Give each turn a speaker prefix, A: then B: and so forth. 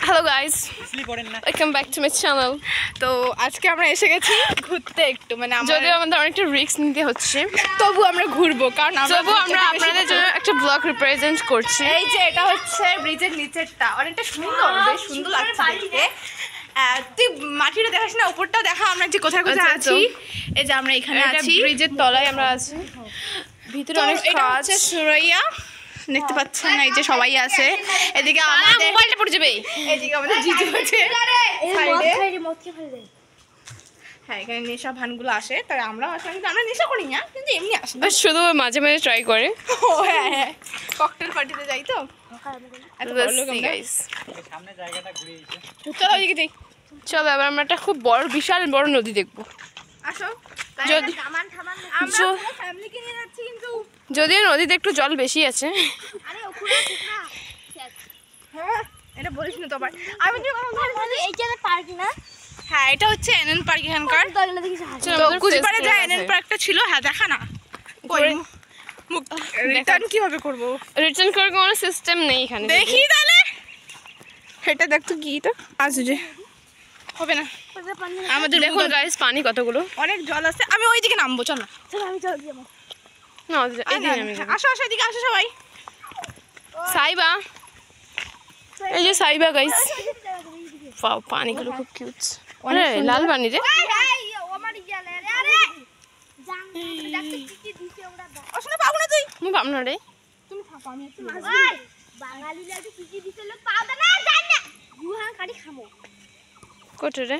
A: Hello guys, welcome back to my channel.
B: তো আজকে আমরা এসে গেছি ঘুরতে একটু, মানে
A: যদিও আমাদের অনেকটা রিস্ক নিতে হচ্ছে,
B: তবু আমরা ঘুরবো, কারণ
A: আমরা আপনাদের জন্য একটা ব্লগ রিপ্রেজেন্ট করছি।
B: এই যে এটা হচ্ছে ব্রিজের নিচেরটা, অনেকটা সুন্দর, বেশ সুন্দর লাগছে দেখতে। তুই মাটিটা দেখাস না, উপরটা দেখা আমরা যে কোথায় কোথায় আছি। এই যে আমরা এখানে আছি,
A: ব্রিজের তলায় আমরা আছি, ভিতরে অনেক কাজ।
B: সুরাইয়া দেখতে পাচ্ছেন, এই যে সবাই আছে। এদিকে আমাদের
A: মোবাইলটা পড়ে যাবে,
B: এদিকে আমাদের জিজু আছে সাইডে। হ্যাঁ, এখানে নেশা ভানগুলো আসে, তাই আমরাও আসলে, কিন্তু আমরা নেশা করি না, কিন্তু এমনি আসি
A: শুধু মাঝে মাঝে ট্রাই করে।
B: ও হ্যাঁ হ্যাঁ, ককটেল পার্টিতে যাই তো। চলো ওইদিকে যাই।
A: চলো এবার আমরা একটা খুব বড়, বিশাল বড় নদী দেখবো।
B: আসো।
A: যদিও নদীতে একটু জল বেশি আছে।
B: হ্যাঁ, এটা বলিস না তো আবার। আমি হ্যাঁ, এটা হচ্ছে এনএন পার্ক এখানকার। তো কুচবিহারে যা এনএন পার্কটা ছিল, হ্যাঁ দেখা না, রিটার্ন কিভাবে করবো?
A: রিটার্ন করার কোনো সিস্টেম নেই এখানে।
B: দেখি তাহলে, এটা দেখ তো কি, এটা আসছে হবে না আমাদের।
A: দেখুন গাইস, পানি কতগুলো,
B: অনেক জল আছে। আমি ওইদিকে নামবো, চল না।
A: না এইদিকে নামি।
B: আসো আসো, এদিকে আসো সবাই।
A: সাইবা, এই যে সাইবা গাইস। ওয়াও, পানিগুলো খুব কিউট। আরে লাল পানি রে।
B: আসলে পাবো না তুই।
A: মুই পাম না রে।
B: তুমি থাকো, আমি একটু
A: কোটে রে।